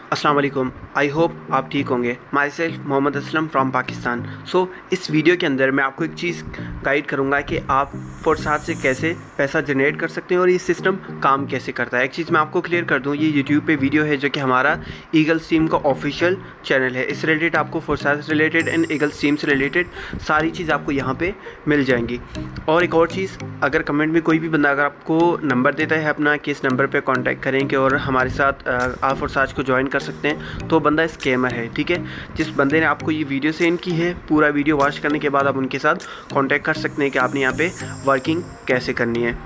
अस्सलाम वालेकुम। I hope आप ठीक होंगे। Myself Mohammad Aslam from Pakistan. इस वीडियो के अंदर मैं आपको एक चीज़ गाइड करूंगा कि आप फोर्सात से कैसे पैसा जनरेट कर सकते हैं और ये सिस्टम काम कैसे करता है। एक चीज़ मैं आपको क्लियर कर दूं, ये यूट्यूब पे वीडियो है जो कि हमारा ईगल्स टीम का ऑफिशियल चैनल है। इससे रिलेटेड आपको फोर्सात से रिलेटेड एंड ईगल्स टीम से रिलेटेड सारी चीज़ आपको यहाँ पर मिल जाएंगी। और एक और चीज़, अगर कमेंट में कोई भी बंदा अगर आपको नंबर देता है अपना कि इस नंबर पर कॉन्टैक्ट करेंगे और हमारे साथ आप फोर्सात को ज्वाइन कर सकते हैं, तो बंदा स्कैमर है। ठीक है, जिस बंदे ने आपको ये वीडियो सेंड की है, पूरा वीडियो वॉच करने के बाद आप उनके साथ कांटेक्ट कर सकते हैं कि आपने यहाँ पे वर्किंग कैसे करनी है।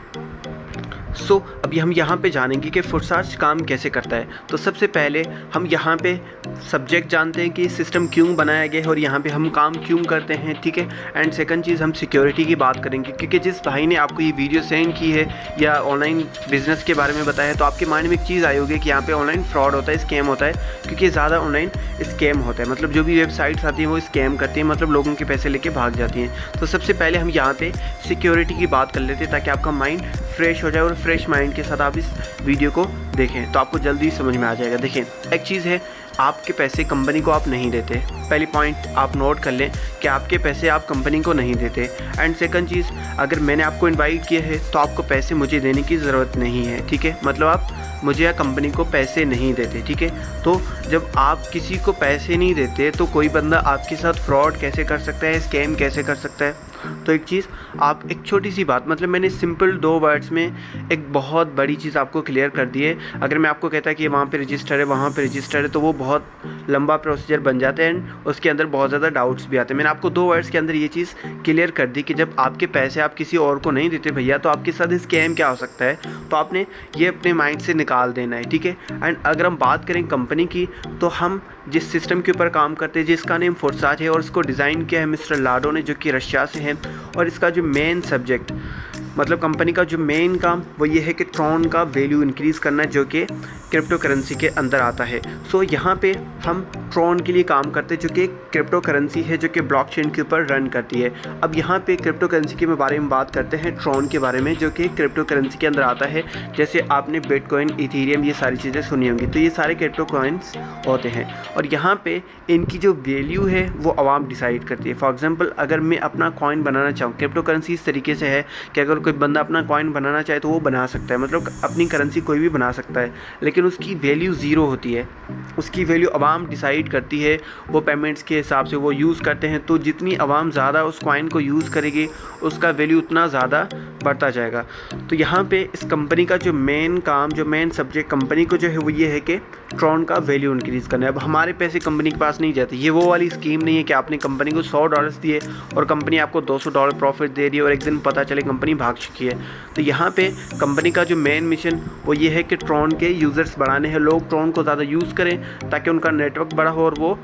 अभी हम यहाँ पे जानेंगे कि फोर्सात काम कैसे करता है। तो सबसे पहले हम यहाँ पे सब्जेक्ट जानते हैं कि सिस्टम क्यों बनाया गया है और यहाँ पे हम काम क्यों करते हैं। ठीक है, एंड सेकंड चीज़ हम सिक्योरिटी की बात करेंगे, क्योंकि जिस भाई ने आपको ये वीडियो सेंड की है या ऑनलाइन बिजनेस के बारे में बताया, तो आपके माइंड में एक चीज़ आई होगी कि यहाँ पे ऑनलाइन फ्रॉड होता है, स्कैम होता है, क्योंकि ज़्यादा ऑनलाइन स्कैम होता है। मतलब जो भी वेबसाइट्स आती हैं वो स्कैम करती हैं, मतलब लोगों के पैसे लेके भाग जाती हैं। तो सबसे पहले हम यहाँ पे सिक्योरिटी की बात कर लेते हैं ताकि आपका माइंड फ्रेश हो जाए और फ्रेश माइंड के साथ आप इस वीडियो को देखें तो आपको जल्दी समझ में आ जाएगा। देखें, एक चीज़ है, आपके पैसे कंपनी को आप नहीं देते। पहली पॉइंट आप नोट कर लें कि आपके पैसे आप कंपनी को नहीं देते। एंड सेकंड चीज़, अगर मैंने आपको इनवाइट किया है तो आपको पैसे मुझे देने की ज़रूरत नहीं है। ठीक है, मतलब आप मुझे या कंपनी को पैसे नहीं देते। ठीक है, तो जब आप किसी को पैसे नहीं देते तो कोई बंदा आपके साथ फ्रॉड कैसे कर सकता है, स्कैम कैसे कर सकता है। तो एक चीज़, आप एक छोटी सी बात, मतलब मैंने सिंपल 2 वर्ड्स में एक बहुत बड़ी चीज़ आपको क्लियर कर दी है। अगर मैं आपको कहता कि वहाँ पे रजिस्टर है, वहाँ पे रजिस्टर है, तो वो बहुत लंबा प्रोसीजर बन जाता है एंड उसके अंदर बहुत ज़्यादा डाउट्स भी आते हैं। मैंने आपको 2 वर्ड्स के अंदर ये चीज़ क्लियर कर दी कि जब आपके पैसे आप किसी और को नहीं देते भैया, तो आपके साथ स्कैम क्या हो सकता है, तो आपने ये अपने माइंड से निकाल देना है। ठीक है, एंड अगर हम बात करें कंपनी की, तो हम जिस सिस्टम के ऊपर काम करते हैं जिसका नेम फोर्सात है और इसको डिज़ाइन किया है मिस्टर लाडो ने, जो कि रशिया से है। और इसका जो मेन सब्जेक्ट, मतलब कंपनी का जो मेन काम, वो ये है कि ट्रॉन का वैल्यू इंक्रीज़ करना, जो कि क्रिप्टो करेंसी के अंदर आता है। यहाँ पे हम ट्रॉन के लिए काम करते हैं, जो कि क्रिप्टो करेंसी है जो कि ब्लॉकचेन के ऊपर रन करती है। अब यहाँ पे क्रिप्टो करेंसी के बारे में बात करते हैं, ट्रॉन के बारे में, जो कि क्रिप्टो करेंसी के अंदर आता है। जैसे आपने बिटकॉइन, इथेरियम, ये सारी चीज़ें सुनी होंगी, तो ये सारे क्रिप्टो कॉइन्स होते हैं। और यहाँ पे इनकी जो वैल्यू है वो आवाम डिसाइड करती है। फॉर एग्जांपल, अगर मैं अपना कॉइन बनाना चाहूँ, क्रिप्टो करेंसी इस तरीके से है कि अगर कोई बंदा अपना कॉइन बनाना चाहे तो वो बना सकता है, मतलब अपनी करेंसी कोई भी बना सकता है, लेकिन उसकी वैल्यू ज़ीरो होती है। उसकी वैल्यू आवाम डिसाइड करती है, वो पेमेंट्स के हिसाब से वो यूज़ करते हैं। तो जितनी आवाम ज़्यादा उस कॉइन को यूज़ करेगी, उसका वैल्यू उतना ज़्यादा बढ़ता जाएगा। तो यहाँ पे इस कंपनी का जो मेन काम, जो मेन सब्जेक्ट कंपनी को जो है वो ये है कि ट्रॉन का वैल्यू इंक्रीज़ करना है। अब हमारे पैसे कंपनी के पास नहीं जाते। ये वो वाली स्कीम नहीं है कि आपने कंपनी को $100 दिए और कंपनी आपको $200 प्रॉफिट दे रही है और एक दिन पता चले कंपनी भाग चुकी है। तो यहाँ पे कंपनी का जो मेन मिशन वो ये है कि ट्रॉन के यूज़र्स बढ़ाने हैं, लोग ट्रॉन को ज़्यादा यूज़ करें ताकि उनका नेटवर्क बड़ा हो और वो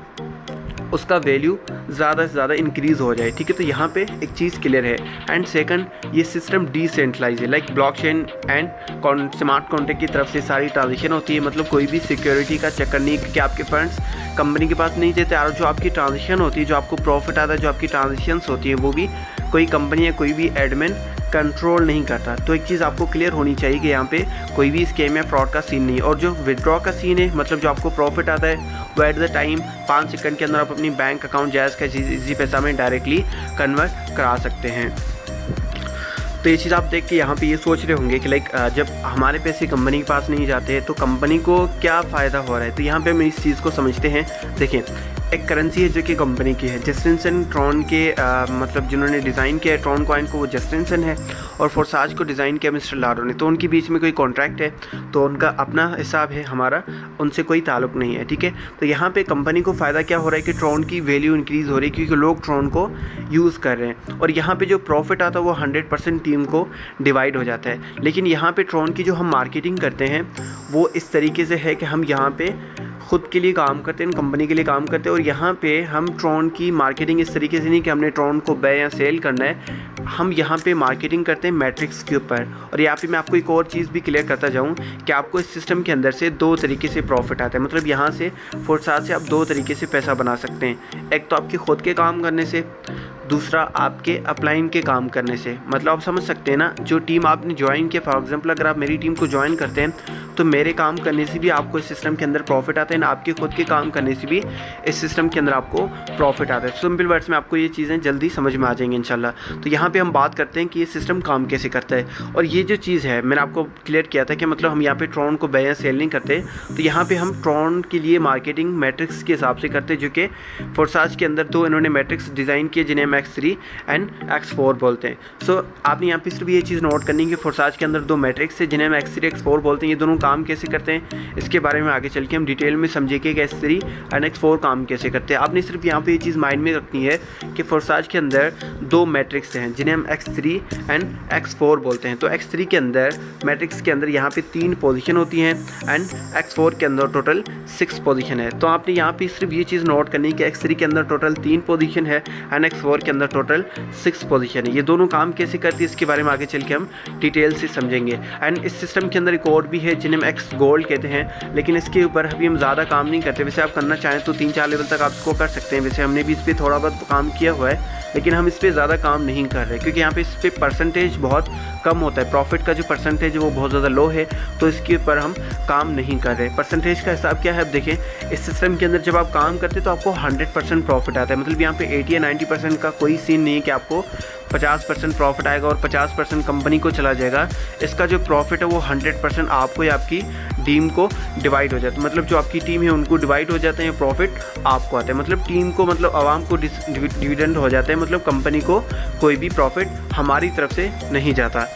उसका वैल्यू ज़्यादा से ज़्यादा इंक्रीज़ हो जाए। ठीक है, तो यहाँ पे एक चीज़ क्लियर है। एंड सेकंड, ये सिस्टम डिसेंट्रलाइज है, like blockchain and smart contract की तरफ से सारी ट्रांजेक्शन होती है। मतलब कोई भी सिक्योरिटी का चक्कर नहीं कि आपके फंड्स कंपनी के पास नहीं जाते, और जो आपकी ट्रांजेक्शन होती है, जो आपको प्रॉफिट आता है, जो आपकी ट्रांजेक्शन्स होती हैं, वो भी कोई कंपनी या कोई भी एडमिन कंट्रोल नहीं करता। तो एक चीज़ आपको क्लियर होनी चाहिए कि यहाँ पे कोई भी स्कैम या फ्रॉड का सीन नहीं है। और जो विड्रॉ का सीन है, मतलब जो आपको प्रॉफिट आता है, वो एट द टाइम 5 सेकंड के अंदर आप अपनी बैंक अकाउंट जायज़ का इजी पैसा में डायरेक्टली कन्वर्ट करा सकते हैं। तो ये चीज़ आप देख के यहाँ पे ये सोच रहे होंगे कि लाइक जब हमारे पैसे कंपनी के पास नहीं जाते तो कंपनी को क्या फ़ायदा हो रहा है। तो यहाँ पे हम इस चीज़ को समझते हैं। देखें, एक करेंसी है जो कि कंपनी की है, जस्टिनसन ट्रॉन के मतलब जिन्होंने डिज़ाइन किया है ट्रॉन कॉइन को, वो जस्टिनसन है, और फोर्सात को डिज़ाइन किया मिस्टर लाडो ने। तो उनके बीच में कोई कॉन्ट्रैक्ट है, तो उनका अपना हिसाब है, हमारा उनसे कोई ताल्लुक़ नहीं है। ठीक है, तो यहाँ पे कंपनी को फ़ायदा क्या हो रहा है कि ट्रॉन की वैल्यू इंक्रीज़ हो रही है, क्योंकि लोग ट्रॉन को यूज़ कर रहे हैं। और यहाँ पे जो प्रॉफिट आता है वो 100% टीम को डिवाइड हो जाता है। लेकिन यहाँ पे ट्रॉन की जो हम मार्केटिंग करते हैं वो इस तरीके से है कि हम यहाँ पे खुद के लिए काम करते हैं, कंपनी के लिए काम करते हैं। और यहाँ पे हम ट्रॉन की मार्केटिंग इस तरीके से नहीं कि हमने ट्रॉन को बाय या सेल करना है, हम यहाँ पे मार्केटिंग करते हैं मैट्रिक्स के ऊपर। और यहाँ पे मैं आपको एक और चीज़ भी क्लियर करता जाऊँ कि आपको इस सिस्टम के अंदर से 2 तरीके से प्रॉफिट आता है। मतलब यहाँ से फोर्सात से आप 2 तरीके से पैसा बना सकते हैं। एक तो आपके खुद के काम करने से, दूसरा आपके अपलाइन के काम करने से। मतलब आप समझ सकते हैं ना, जो टीम आपने ज्वाइन किया, फॉर एग्जांपल अगर आप मेरी टीम को ज्वाइन करते हैं तो मेरे काम करने से भी आपको इस सिस्टम के अंदर प्रॉफिट आता है, ना आपके खुद के काम करने से भी इस सिस्टम के अंदर आपको प्रॉफिट आता है। सिंपल वर्ड्स में आपको ये चीज़ें जल्दी समझ में आ जाएंगी इंशाल्लाह। तो यहाँ पे हम बात करते हैं कि ये सिस्टम काम कैसे करता है। और ये जो चीज़ है मैंने आपको क्लियर किया था कि मतलब हम यहाँ पे ट्रॉन को बाय सेल नहीं करते, तो यहाँ पे हम ट्रॉन के लिए मार्केटिंग मैट्रिक्स के हिसाब से करते हैं, जो कि फोर्साज के अंदर दो इन्होंने मैट्रिक्स डिज़ाइन किए जिन्हें हम X3 एंड X4 बोलते हैं। सो आपने यहाँ पे सिर्फ ये चीज़ नोट करनी है कि फोर्साज के अंदर दो मैट्रिक्स है जिन्हें हम X3 X4 बोलते हैं। ये दोनों काम कैसे करते हैं इसके बारे में आगे चल के हम डिटेल में समझेंगे कि X3 एंड X4 काम कैसे करते हैं। आपने सिर्फ यहाँ पे ये चीज़ माइंड में रखनी है कि फोर्साज के अंदर दो मैट्रिक्स हैं जिन्हें हम X3 एंड X4 बोलते हैं। तो X3 के अंदर मैट्रिक्स के अंदर यहाँ पे 3 पोजीशन होती हैं एंड X4 के अंदर टोटल 6 पोजीशन है। तो आपने यहाँ पे सिर्फ ये चीज़ नोट करनी है कि X3 के अंदर टोटल 3 पोजीशन है एंड X4 के अंदर टोटल 6 पोजीशन है। ये दोनों काम कैसे करती है इसके बारे में आगे चल के हम डिटेल से समझेंगे। एंड इस सिस्टम के अंदर एक और भी है जिन्हें हम X गोल्ड कहते हैं, लेकिन इसके ऊपर अभी हम ज़्यादा काम नहीं करते। वैसे आप करना चाहें तो 3-4 लेवल तक आप इसको कर सकते हैं। वैसे हमने भी इस पर थोड़ा बहुत काम किया हुआ है, लेकिन हम इस पर ज़्यादा काम नहीं कर रहे क्योंकि यहाँ पे इस पर परसेंटेज बहुत कम होता है। प्रॉफिट का जो परसेंटेज है वो बहुत ज़्यादा लो है, तो इसके ऊपर हम काम नहीं कर रहे। परसेंटेज का हिसाब क्या है, अब देखें इस सिस्टम के अंदर जब आप काम करते हैं तो आपको 100% प्रॉफिट आता है। मतलब यहाँ पे 80 या 90% का कोई सीन नहीं है कि आपको 50% प्रॉफिट आएगा और 50% कंपनी को चला जाएगा। इसका जो प्रॉफिट है वो 100% आपको या आपकी टीम को डिवाइड हो जाता है। मतलब जो आपकी टीम है उनको डिवाइड हो जाते हैं, प्रॉफिट आपको आता है। मतलब टीम को, मतलब आवाम को डिविडेंड हो जाता है। मतलब कंपनी को कोई भी प्रॉफिट हमारी तरफ से नहीं जाता।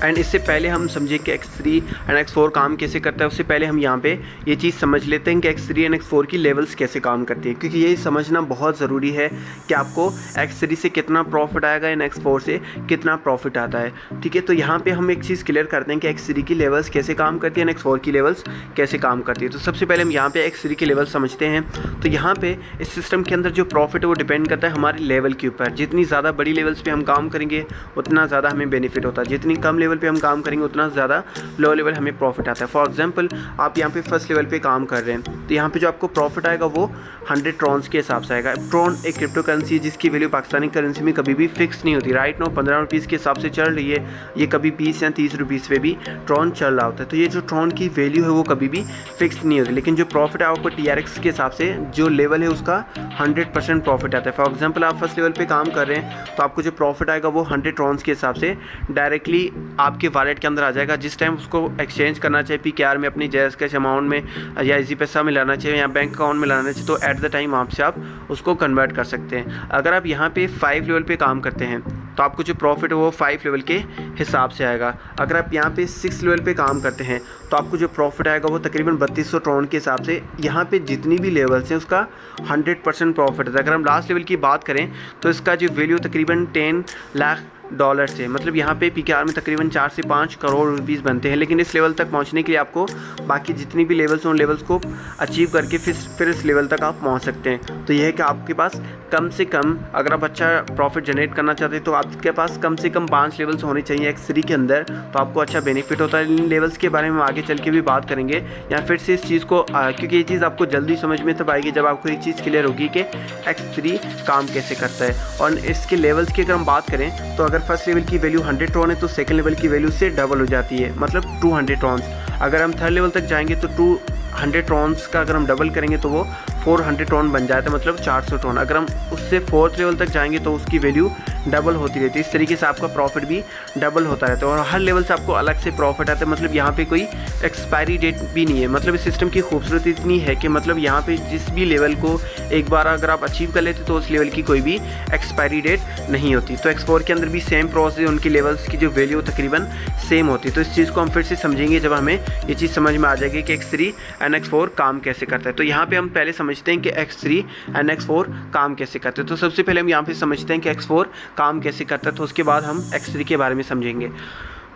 एंड इससे पहले हम समझे कि X3 एंड X4 काम कैसे करता है, उससे पहले हम यहाँ पे ये चीज़ समझ लेते हैं कि X3 एंड X4 की लेवल्स कैसे काम करती है, क्योंकि यही समझना बहुत ज़रूरी है कि आपको X3 से कितना प्रॉफिट आएगा एंड X4 से कितना प्रॉफिट आता है। ठीक है, तो यहाँ पे हम एक चीज़ क्लियर करते हैं कि X3 की लेवल्स कैसे काम करती है एंड X4 की लेवल्स कैसे काम करती है। तो सबसे पहले हम यहाँ पे X3 की लेवल समझते हैं। तो यहाँ पे इस सिस्टम के अंदर जो प्रॉफिट है वो डिपेंड करता है हमारे लेवल के ऊपर। जितनी ज़्यादा बड़ी लेवल्स पे हम काम करेंगे उतना ज़्यादा हमें बेनिफिट होता है, जितनी कम लेवल पे हम काम करेंगे उतना ज़्यादा लो लेवल हमें प्रॉफिट आता है। फॉर एग्जांपल आप यहाँ पे फर्स्ट लेवल पे काम कर रहे हैं, तो यहाँ पे जो आपको प्रॉफिट आएगा वो 100 ट्रॉन्स के हिसाब से आएगा। ट्रॉन एक क्रिप्टो करेंसी है जिसकी वैल्यू पाकिस्तानी करेंसी में कभी भी फिक्स नहीं होती। राइट नो 15 रुपीज़ के हिसाब से चल रही है, ये कभी 20 या 30 रुपीज़ पे भी ट्रॉन चल रहा होता है। तो ये जो ट्रॉन की वैल्यू है वो कभी भी फिक्स नहीं होती, लेकिन जो प्रॉफिट है आपको TRX के हिसाब से जो लेवल है उसका 100% प्रॉफिट आता है। फॉर एग्जाम्पल आप फर्स्ट लेवल पे काम कर रहे हैं तो आपको जो प्रॉफिट आएगा वो 100 ट्रॉन्स के हिसाब से डायरेक्टली आपके वॉलेट के अंदर आ जाएगा। जिस टाइम उसको एक्सचेंज करना चाहिए PKR में, अपनी जैज़ कैश अमाउंट में या इजी पैसा में लाना चाहिए या बैंक अकाउंट में लाना चाहिए, तो एट द टाइम आपसे आप उसको कन्वर्ट कर सकते हैं। अगर आप यहाँ पे 5 लेवल पे काम करते हैं तो आपको जो प्रॉफिट है वो 5 लेवल के हिसाब से आएगा। अगर आप यहाँ पे 6 लेवल पे काम करते हैं तो आपको जो प्रॉफिट आएगा वो तकरीबन 3200 ट्रॉन के हिसाब से। यहाँ पे जितनी भी लेवल्स हैं उसका 100% प्रॉफिट है। अगर हम लास्ट लेवल की बात करें तो इसका जो वैल्यू तकरीबन 10 लाख डॉलर से, मतलब यहाँ पे PKR में तकरीबन 4 से 5 करोड़ रुपीज़ बनते हैं। लेकिन इस लेवल तक पहुँचने के लिए आपको बाकी जितनी भी लेवल्स हैं उन लेवल्स को अचीव करके फिर इस लेवल तक आप पहुँच सकते हैं। तो यह है कि आपके पास कम से कम, अगर आप अच्छा प्रॉफिट जनरेट करना चाहते हैं तो आपके पास कम से कम 5 लेवल्स होने चाहिए X3 के अंदर, तो आपको अच्छा बेनिफिट होता है। इन लेवल्स के बारे में आगे चल के भी बात करेंगे या फिर से इस चीज़ को, क्योंकि ये चीज़ आपको जल्दी समझ में तब आएगी जब आपको एक चीज़ क्लियर होगी कि X3 काम कैसे करता है। और इसके लेवल्स की अगर हम बात करें तो अगर फर्स्ट लेवल की वैल्यू 100 ट्रॉन है तो सेकंड लेवल की वैल्यू से डबल हो जाती है, मतलब 200 ट्रॉन्स। अगर हम थर्ड लेवल तक जाएंगे तो 200 ट्रॉन्स का अगर हम डबल करेंगे तो वो 400 ट्रॉन बन जाता है, मतलब 400 ट्रॉन। अगर हम उससे 4th लेवल तक जाएंगे तो उसकी वैल्यू डबल होती रहती है। इस तरीके से आपका प्रॉफिट भी डबल होता रहता है और हर लेवल से आपको अलग से प्रॉफिट आता है। मतलब यहाँ पे कोई एक्सपायरी डेट भी नहीं है। मतलब इस सिस्टम की खूबसूरती इतनी है कि मतलब यहाँ पे जिस भी लेवल को एक बार अगर आप अचीव कर लेते तो उस लेवल की कोई भी एक्सपायरी डेट नहीं होती। तो X4 के अंदर भी सेम प्रोसेस, उनकी लेवल्स की जो वैल्यू तकरीबन सेम होती है। तो इस चीज़ को हम फिर से समझेंगे जब हमें ये चीज़ समझ में आ जाएगी कि X3 एंड X4 काम कैसे करता है। तो यहाँ पे हम पहले समझते हैं कि X3 एंड X4 काम कैसे करते हैं। तो सबसे पहले हम यहाँ पे समझते हैं कि X4 काम कैसे करता है, तो उसके बाद हम X3 के बारे में समझेंगे।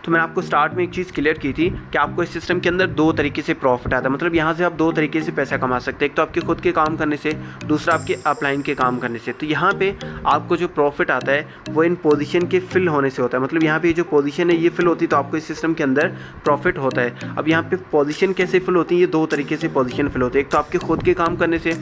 तो मैंने आपको स्टार्ट में एक चीज़ क्लियर की थी कि आपको इस सिस्टम के अंदर 2 तरीके से प्रॉफिट आता है। मतलब यहाँ से आप 2 तरीके से पैसा कमा सकते हैं, एक तो आपके खुद के काम करने से, दूसरा आपके अपलाइन के काम करने से। तो यहाँ पे आपको जो प्रॉफिट आता है वो इन पोजीशन के फिल होने से होता है। मतलब यहाँ पे जो पोजीशन है ये फिल होती है तो आपको इस सिस्टम के अंदर प्रॉफिट होता है। अब यहाँ पे पोजीशन कैसे फिल होती है, ये 2 तरीके से पोजीशन फिल होती है। एक तो आपके खुद के काम करने से,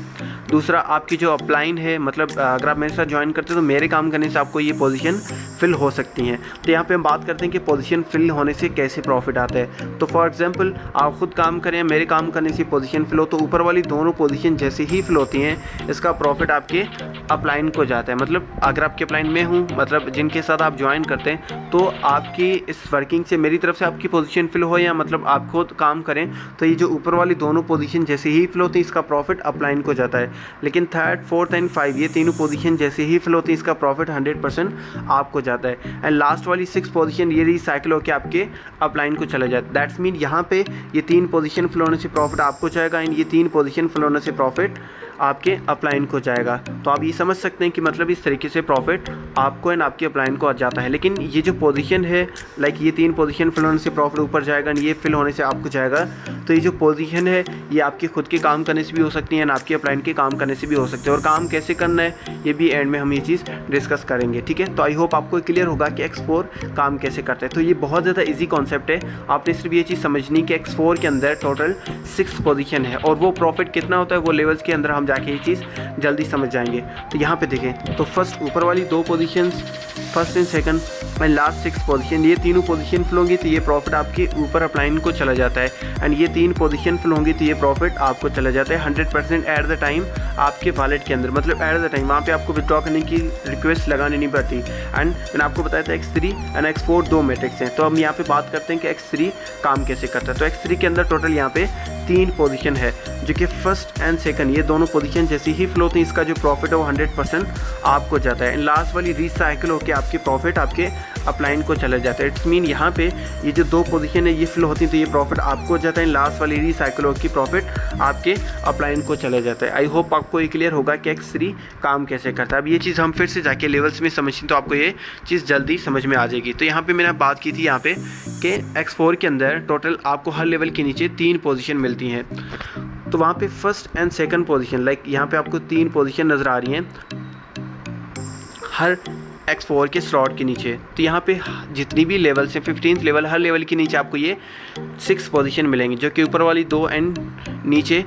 दूसरा आपकी जो अपलाइन है, मतलब अगर आप मेरे साथ ज्वाइन करते हैं तो मेरे काम करने से आपको ये पोजीशन फिल हो सकती हैं। तो यहाँ पे हम बात करते हैं कि पोजीशन फिल होने से कैसे प्रॉफिट आता है। तो फॉर एग्जांपल आप खुद काम करें, मेरे काम करने से पोजीशन फिल हो, तो ऊपर वाली दोनों पोजीशन जैसे ही फिल होती हैं इसका प्रॉफिट आपके अपलाइन को जाता है। मतलब अगर आपके अपलाइन में हूँ, मतलब जिनके साथ आप ज्वाइन करते हैं, तो आपकी इस वर्किंग से मेरी तरफ से आपकी पोजीशन फिल हो या मतलब आप खुद काम करें, तो ये जो ऊपर वाली दोनों पोजीशन जैसे ही फिल होती है इसका प्रॉफिट अपलाइन को जाता है। लेकिन थर्ड, फोर्थ एंड 5 ये तीनों पोजीशन जैसे ही फिल होती है इसका प्रॉफिट 100% आपको जाता है। एंड लास्ट वाली 6 पोजीशन ये रिसाइकिल होकर आपके अपलाइन को चला जाता है। दैट्स मीन यहाँ पे ये 3 पोजीशन फिल होने से प्रॉफिट आपको जाएगा एंड ये 3 पोजीशन फिल होने से प्रॉफिट आपके अपलाइन को जाएगा। तो आप ये समझ सकते हैं कि मतलब इस तरीके से प्रॉफिट आपको एंड आपके अपलाइन को आ जाता है। लेकिन ये जो पोजीशन है, लाइक ये 3 पोजीशन फिल होने से प्रॉफिट ऊपर जाएगा एंड ये फिल होने से आपको जाएगा। तो ये जो पोजीशन है ये आपके खुद के काम करने से भी हो सकती है एंड आपके अपलाइन के काम करने से भी हो सकते हैं। और काम कैसे करना है ये भी एंड में हम ये चीज़ डिस्कस करेंगे, ठीक है। तो आई होप आपको क्लियर होगा कि X4 काम कैसे करता है। तो ये बहुत ज़्यादा ईजी कॉन्सेप्ट है, आपने सिर्फ ये चीज़ समझनी कि X4 के अंदर टोटल 6 पोजीशन है और वो प्रॉफिट कितना होता है वो लेवल्स के अंदर हम जाके ये चीज़ जल्दी समझ जाएंगे। तो यहाँ पे देखें, तो फर्स्ट ऊपर वाली 2 positions, first and second and last 6 position, ये तीनों पोजीशन फिल होंगी तो ये प्रॉफिट आपके ऊपर अपलाइन को चला जाता है। एंड ये 3 पोजीशन फिल होंगी तो ये प्रॉफिट आपको चला जाता है 100% एट द टाइम आपके वॉलेट के अंदर। मतलब एट द टाइम वहाँ पे आपको विड्रॉ करने की रिक्वेस्ट लगानी नहीं पड़ती। एंड मैंने आपको बताया था X3 एंड X4 2 मैट्रिक्स हैं। तो हम यहाँ पे बात करते हैं कि X3 काम कैसे करता है। तो X3 के अंदर टोटल यहाँ पे 3 पोजीशन है जो कि फर्स्ट एंड सेकंड ये दोनों पोजीशन जैसे ही फ्लो होती है इसका जो प्रॉफिट है वो 100% आपको जाता है। लास्ट वाली रिसाइकिल होकर आपके प्रॉफिट आपके अपलाइन को चला जाता है। इट्स मीन यहाँ पे ये जो 2 पोजीशन है ये फिल होती है तो ये प्रॉफिट आपको जाता है। लास्ट वाली रिसाइकिल होकर प्रॉफिट आपके अपलाइन को चला जाता है। आई होप आपको ये क्लियर होगा कि X3 काम कैसे करता है। अब ये चीज़ हम फिर से जाके लेवल्स में समझें तो आपको ये चीज़ जल्दी समझ में आ जाएगी। तो यहाँ पे मैंने बात की थी यहाँ पे कि X4 के अंदर टोटल आपको हर लेवल के नीचे 3 पोजीशन मिलती हैं। तो वहाँ पे first and second position, like यहाँ पे आपको 3 पोजीशन नज़र आ रही हैं हर X4 के स्लॉट के नीचे। तो यहाँ पे जितनी भी लेवल से 15th लेवल, हर लेवल के नीचे आपको ये 6 पोजीशन मिलेंगी जो कि ऊपर वाली 2 एंड नीचे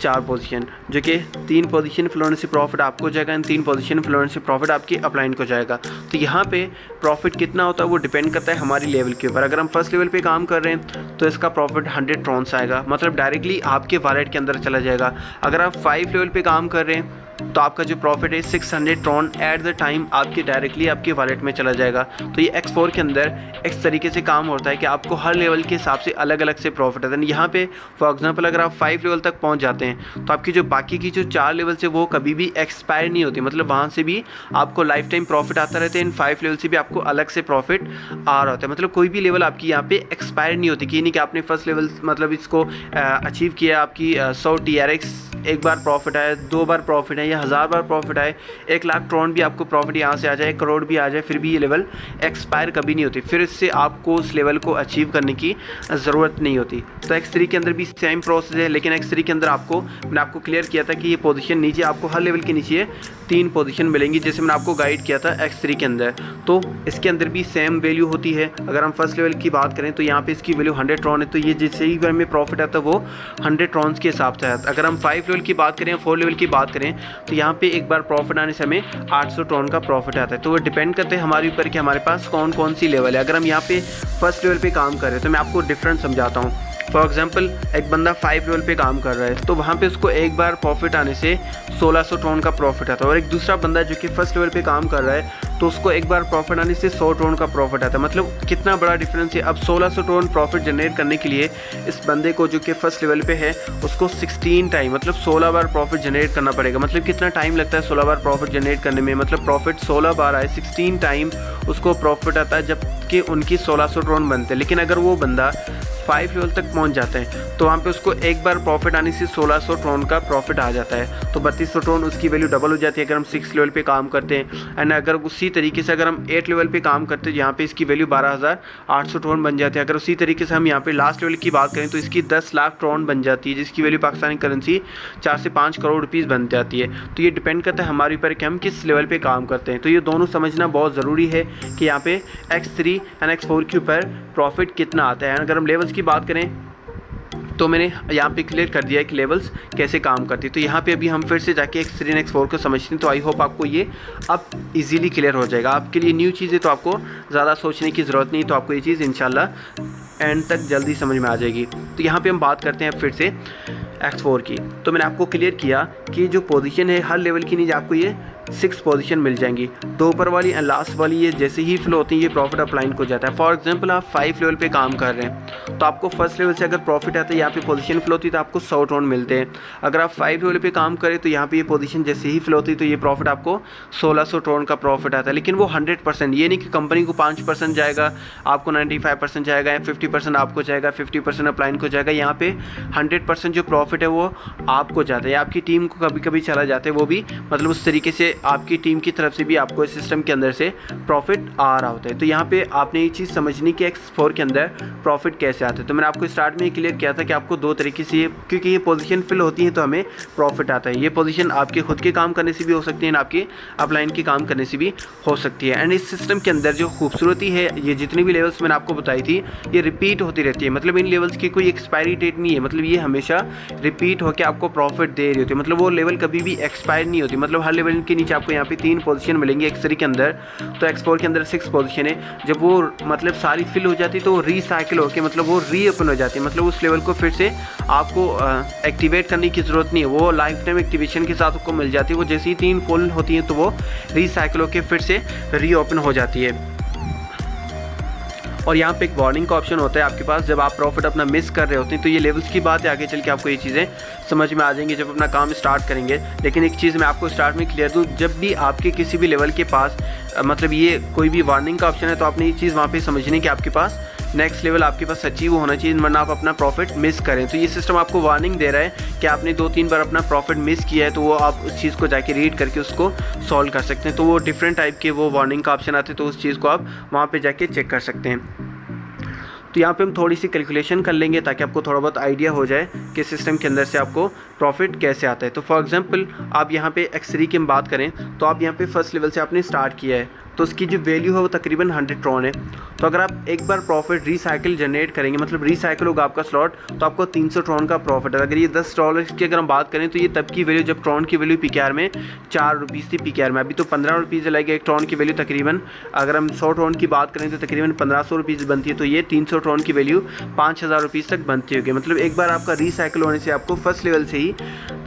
4 पोजीशन, जो कि 3 पोजीशन फिल होने से प्रॉफिट आपको जाएगा एंड 3 पोजीशन फिल होने से प्रॉफिट आपके अपलाइन को जाएगा। तो यहाँ पे प्रॉफिट कितना होता है वो डिपेंड करता है हमारी लेवल के ऊपर। अगर हम फर्स्ट लेवल पे काम कर रहे हैं तो इसका प्रॉफिट 100 ट्रॉन्स आएगा, मतलब डायरेक्टली आपके वॉलेट के अंदर चला जाएगा। अगर आप 5 लेवल पे काम कर रहे हैं तो आपका जो प्रॉफिट है 600 ट्रॉन एट द टाइम आपके डायरेक्टली आपके वॉलेट में चला जाएगा। तो ये X4 के अंदर इस तरीके से काम होता है कि आपको हर लेवल के हिसाब से अलग अलग से प्रॉफिट आता है। यहाँ पे फॉर एग्जांपल अगर आप 5 लेवल तक पहुँच जाते हैं तो आपकी जो बाकी की जो 4 लेवल से वो कभी भी एक्सपायर नहीं होती, मतलब वहाँ से भी आपको लाइफ टाइम प्रॉफिट आता रहता है। इन 5 लेवल से भी आपको अलग से प्रॉफिट आ रहा होता है, मतलब कोई भी लेवल आपकी यहाँ पे एक्सपायर नहीं होती कि नहीं कि आपने फर्स्ट लेवल मतलब इसको अचीव किया, आपकी 100 TRX एक बार प्रॉफिट आए, 2 बार प्रॉफिट है या 1000 बार प्रॉफिट आए, 1 लाख ट्रॉन भी आपको प्रॉफिट यहाँ से आ जाए, 1 करोड़ भी आ जाए, फिर भी ये लेवल एक्सपायर कभी नहीं होती। फिर इससे आपको उस लेवल को अचीव करने की ज़रूरत नहीं होती। तो X3 के अंदर भी सेम प्रोसेस है, लेकिन X3 के अंदर मैंने आपको क्लियर किया था कि ये पोजीशन नीचे आपको हर लेवल के नीचे 3 पोजीशन मिलेंगी, जैसे मैंने आपको गाइड किया था X3 के अंदर। तो इसके अंदर भी सेम वैल्यू होती है। अगर हम फर्स्ट लेवल की बात करें तो यहाँ पे इसकी वैल्यू 100 ट्रॉन है, तो ये जिससे ही में प्रॉफिट आता है वो 100 ट्रॉन्स के हिसाब से आता है। अगर हम 5 लेवल की बात करें, 4 लेवल की बात करें तो यहाँ पे एक बार प्रॉफिट आने से हमें 800 ट्रॉन का प्रॉफिट आता है। तो वो डिपेंड करते हैं हमारे ऊपर कि हमारे पास कौन कौन सी लेवल है। अगर हम यहाँ पे फर्स्ट लेवल पे काम कर रहे हैं तो मैं आपको डिफरेंस समझाता हूँ। फॉर एग्जांपल एक बंदा 5 लेवल पे काम कर रहा है तो वहाँ पे उसको एक बार प्रॉफिट आने से 1600 ट्रॉन का प्रॉफिट आता है, और एक दूसरा बंदा जो कि फर्स्ट लेवल पे काम कर रहा है तो उसको एक बार प्रॉफिट आने से 100 ट्रॉन का प्रॉफिट आता है। मतलब कितना बड़ा डिफरेंस है। अब 1600 ट्रॉन प्रॉफिट जनरेट करने के लिए इस बंदे को जो कि फर्स्ट लेवल पे है उसको 16 टाइम मतलब 16 बार प्रॉफिट जनरेट करना पड़ेगा। मतलब कितना टाइम लगता है 16 बार प्रॉफिट जनरेट करने में, मतलब प्रॉफिट 16 बार आए, 16 टाइम उसको प्रॉफिट आता है जबकि उनकी 1600 ट्रॉन बनते हैं। लेकिन अगर वो बंदा 5 लेवल तक पहुंच जाते हैं तो वहाँ पे उसको एक बार प्रॉफिट आने से 1600 ट्रॉन का प्रॉफिट आ जाता है। तो 3200 ट्रॉन उसकी वैल्यू डबल हो जाती है अगर हम 6 लेवल पे काम करते हैं। एंड अगर उसी तरीके से अगर हम 8 लेवल पे काम करते हैं यहाँ पे इसकी वैल्यू 12800 ट्रॉन बन जाती है। अगर उसी तरीके से हम यहाँ पे लास्ट लेवल की बात करें तो इसकी 10 लाख ट्रॉन बन जाती है, जिसकी वैल्यू पाकिस्तानी करेंसी 4 से 5 करोड़ रुपीज़ बन जाती है। तो ये डिपेंड करता है हमारे ऊपर कि हम किस लेवल पर काम करते हैं। तो ये दोनों समझना बहुत ज़रूरी है कि यहाँ पे X3 एंड X4 के ऊपर प्रॉफिट कितना आता है। अगर हम लेवल्स की बात करें तो मैंने यहाँ पे क्लियर कर दिया है कि लेवल्स कैसे काम करती है। तो यहाँ पे अभी हम फिर से जाके X3 और X4 को समझते हैं। तो आई होप आपको ये अब इजीली क्लियर हो जाएगा। आपके लिए न्यू चीज़ है तो आपको ज़्यादा सोचने की ज़रूरत नहीं, तो आपको ये चीज़ इंशाल्लाह एंड तक जल्दी समझ में आ जाएगी। तो यहाँ पे हम बात करते हैं फिर से X4 की। तो मैंने आपको क्लियर किया कि जो पोजीशन है हर लेवल की नीचे आपको ये 6 पोजीशन मिल जाएंगी। तो ऊपर वाली एंड लास्ट वाली ये जैसे ही फ्लो होती है ये प्रॉफिट अपलाइन हो जाता है। फॉर एग्जांपल आप 5 लेवल पे काम कर रहे हैं तो आपको फर्स्ट लेवल से अगर प्रॉफिट आता है यहाँ पे पोजीशन फ्लो होती है तो आपको 100 टोन मिलते हैं। अगर आप 5 लेवल पे काम करें तो यहाँ पे ये पोजीशन जैसे ही फ्लो होती है तो ये प्रॉफिट आपको 1600 टोन का प्रॉफिट आता है। लेकिन वो 100%, ये नहीं कि कंपनी को 5% जाएगा, आपको 95% जाएगा या 50% आपको जाएगा, 50% अपलाइन को जाएगा। यहाँ पे 100% जो प्रॉफिट है वो आपको जाता है। आपकी टीम को कभी कभी चला जाता है, वो भी मतलब उस तरीके से आपकी टीम की तरफ से भी आपको इस सिस्टम के अंदर से प्रॉफिट आ रहा होता है। तो यहाँ पे आपने ये चीज़ समझनी कि X4 के अंदर प्रॉफिट कैसे आता है। तो मैंने आपको स्टार्ट में क्लियर किया था कि आपको 2 तरीके से, क्योंकि ये पोजीशन फिल होती है तो हमें प्रॉफिट आता है। ये पोजीशन आपके खुद के काम करने से भी हो सकती है, आपके अपलाइन के काम करने से भी हो सकती है। एंड इस सिस्टम के अंदर जो खूबसूरती है, ये जितनी भी लेवल्स मैंने आपको बताई थी ये रिपीट होती रहती है। मतलब इन लेवल्स की कोई एक्सपायरी डेट नहीं है, मतलब ये हमेशा रिपीट होकर आपको प्रॉफिट दे रही होती है। मतलब वो लेवल कभी भी एक्सपायर नहीं होती। मतलब हर लेवल के नीचे आपको यहाँ पे 3 पोजीशन मिलेंगी X3 के अंदर, तो X4 के अंदर 6 पोजीशन है। जब वो मतलब सारी फिल हो जाती है तो वो रीसाइकिल होकर मतलब वो रीओपन हो जाती है। मतलब उस लेवल को फिर से आपको एक्टिवेट करने की ज़रूरत नहीं है, वो लाइफ टाइम एक्टिवेशन के साथ आपको मिल जाती है। वो जैसे ही 3 फुल होती हैं तो वो रीसाइकिल होकर फिर से रीओपन हो जाती है। और यहाँ पे एक वार्निंग का ऑप्शन होता है आपके पास जब आप प्रॉफिट अपना मिस कर रहे होते हैं। तो ये लेवल्स की बात है, आगे चल के आपको ये चीज़ें समझ में आ जाएंगी जब अपना काम स्टार्ट करेंगे। लेकिन एक चीज़ मैं आपको स्टार्ट में क्लियर दूँ, जब भी आपके किसी भी लेवल के पास मतलब ये कोई भी वार्निंग का ऑप्शन है तो आपने ये चीज़ वहाँ पे समझनी कि आपके पास नेक्स्ट लेवल आपके पास अचीव होना चाहिए, वरना आप अपना प्रॉफिट मिस करें। तो ये सिस्टम आपको वार्निंग दे रहा है कि आपने 2-3 बार अपना प्रॉफिट मिस किया है, तो वो आप उस चीज़ को जाके रीड करके उसको सॉल्व कर सकते हैं। तो वो डिफरेंट टाइप के वो वार्निंग का ऑप्शन आते हैं, तो उस चीज़ को आप वहाँ पर जाके चेक कर सकते हैं। तो यहाँ पे हम थोड़ी सी कैलकुलेशन कर लेंगे ताकि आपको थोड़ा बहुत आइडिया हो जाए कि सिस्टम के अंदर से आपको प्रॉफिट कैसे आता है। तो फॉर एग्जांपल आप यहाँ पे X3 की हम बात करें तो आप यहाँ पे फर्स्ट लेवल से आपने स्टार्ट किया है तो उसकी जो वैल्यू है वो तकरीबन 100 ट्रॉन है। तो अगर आप एक बार प्रॉफिट रीसाइकिल जनरेट करेंगे, मतलब रीसाइकिल होगा आपका स्लॉट, तो आपको 300 ट्रॉन का प्रॉफिट है। अगर ये $10 की अगर हम बात करें तो ये तब की वैल्यू जब ट्रॉन की वैल्यू PKR में 4 रुपीज़ थी। PKR में अभी तो 15 रुपीज़ लगेगा एक ट्रॉन की वैल्यू तकरीबन। अगर हम 100 ट्रॉन की बात करें तो तकरीबन 1500 रुपीज़ बनती है। तो ये 300 ट्रॉन की वैल्यू 5000 रुपीज़ तक बनती होगी। मतलब एक बार आपका रीसाइकिल होने से आपको फर्स्ट लेवल से ही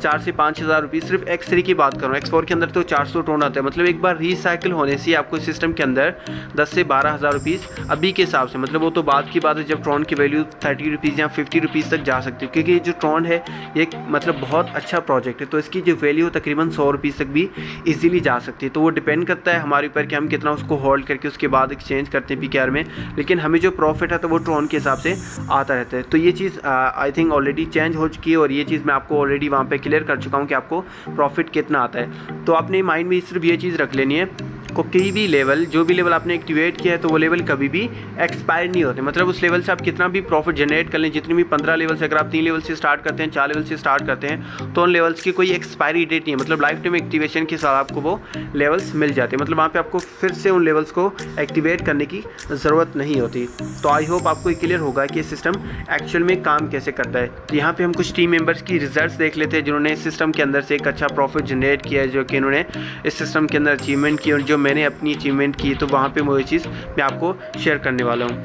4 से 5000 रुपीज़, सिर्फ X3 की बात करूँ। X4 के अंदर तो 400 ट्रॉन आता है। मतलब एक बार रीसाइकिल होने से आपको सिस्टम के अंदर 10 से 12,000 रुपीज़ अभी के हिसाब से, मतलब वो तो बाद की बात है जब ट्रॉन की वैल्यू 30 रुपीज़ या 50 रुपीज़ तक जा सकती है। क्योंकि जो ट्रॉन है ये एक मतलब बहुत अच्छा प्रोजेक्ट है, तो इसकी जो वैल्यू तकरीबन 100 रुपीज़ तक भी इजीली जा सकती है। तो वो डिपेंड करता है हमारे ऊपर कि हम कितना उसको होल्ड करके उसके बाद एक्सचेंज करते हैं PKR में। लेकिन हमें जो प्रॉफिट है तो वो ट्रॉन के हिसाब से आता रहता है। तो ये चीज़ आई थिंक ऑलरेडी चेंज हो चुकी है और ये चीज़ मैं आपको ऑलरेडी वहाँ पर क्लियर कर चुका हूँ कि आपको प्रॉफिट कितना आता है। तो आपने माइंड में सिर्फ ये चीज़ रख लेनी है को कोई भी लेवल, जो भी लेवल आपने एक्टिवेट किया है तो वो लेवल कभी भी एक्सपायर नहीं होते। मतलब उस लेवल से आप कितना भी प्रॉफिट जनरेट कर लें, जितनी भी 15 लेवल से, अगर आप 3 लेवल से स्टार्ट करते हैं, 4 लेवल से स्टार्ट करते हैं, तो उन लेवल्स की कोई एक्सपायरी डेट नहीं है। मतलब लाइफ टाइम एक्टिवेशन के साथ आपको वो लेवल्स मिल जाते हैं। मतलब वहाँ पर आपको फिर से उन लेवल्स को एक्टिवेट करने की ज़रूरत नहीं होती। तो आई होप आपको ये क्लियर होगा कि सिस्टम एक्चुअल में काम कैसे करता है। तो यहाँ पर हम कुछ टीम मेम्बर्स की रिजल्ट्स देख लेते हैं जिन्होंने इस सिस्टम के अंदर से एक अच्छा प्रॉफिट जनरेट किया है, जो कि इन्होंने इस सिस्टम के अंदर अचीवमेंट की और जो मैंने अपनी अचीवमेंट की। तो वहाँ पे वो चीज़ मैं आपको शेयर करने वाला हूँ।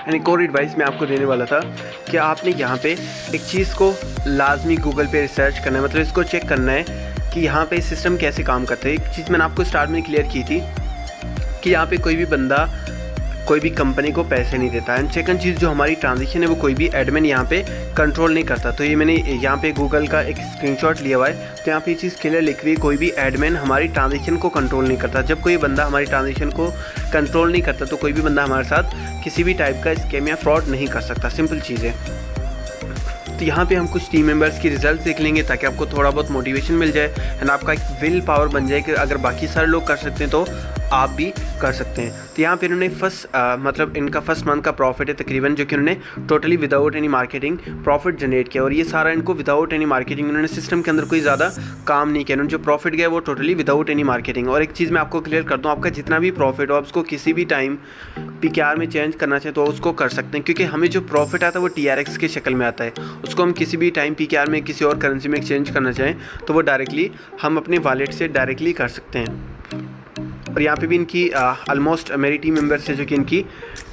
एंड एक और एडवाइस मैं आपको देने वाला था कि आपने यहाँ पे एक चीज़ को लाजमी गूगल पे रिसर्च करना है, मतलब इसको चेक करना है कि यहाँ पे सिस्टम कैसे काम करता है। एक चीज़ मैंने आपको स्टार्ट में क्लियर की थी कि यहाँ पे कोई भी बंदा कोई भी कंपनी को पैसे नहीं देता। एंड सेकंड चीज़, जो हमारी ट्रांजेक्शन है वो कोई भी एडमिन यहाँ पे कंट्रोल नहीं करता। तो ये मैंने यहाँ पे गूगल का एक स्क्रीनशॉट लिया हुआ है। तो यहाँ पे ये चीज़ क्लियर लिखी हुई, कोई भी एडमिन हमारी ट्रांजेक्शन को कंट्रोल नहीं करता। जब कोई बंदा हमारी ट्रांजेक्शन को कंट्रोल नहीं करता तो कोई भी बंदा हमारे साथ किसी भी टाइप का स्कैम या फ्रॉड नहीं कर सकता। सिंपल चीज़ है। तो यहाँ पे हम कुछ टीम मेंबर्स की रिजल्ट देख लेंगे ताकि आपको थोड़ा बहुत मोटिवेशन मिल जाए एंड आपका एक विल पावर बन जाए कि अगर बाकी सारे लोग कर सकते हैं तो आप भी कर सकते हैं। तो यहाँ पे इन्होंने मतलब इनका फर्स्ट मंथ का प्रॉफिट है तकरीबन, जो कि उन्होंने totally without any marketing profit generate किया, और ये सारा इनको विदाउट एनी मार्केटिंग, उन्होंने सिस्टम के अंदर कोई ज़्यादा काम नहीं किया, उन्होंने जो प्रॉफिट गया वो टोटली विदाउट एनी मार्केटिंग। और एक चीज़ मैं आपको क्लियर कर दूँ, आपका जितना भी प्रॉफिट हो आप उसको किसी भी टाइम PKR में चेंज करना चाहें तो उसको कर सकते हैं, क्योंकि हमें जो प्रॉफिट आता है वो TRX की शक्ल में आता है, उसको हम किसी भी टाइम PKR में किसी और करेंसी में एक्सचेंज करना चाहें तो वो डायरेक्टली हम अपने वॉलेट से डायरेक्टली कर सकते हैं। और यहाँ पे भी इनकी ऑलमोस्ट मेरी टीम मेंबर्स है जो कि इनकी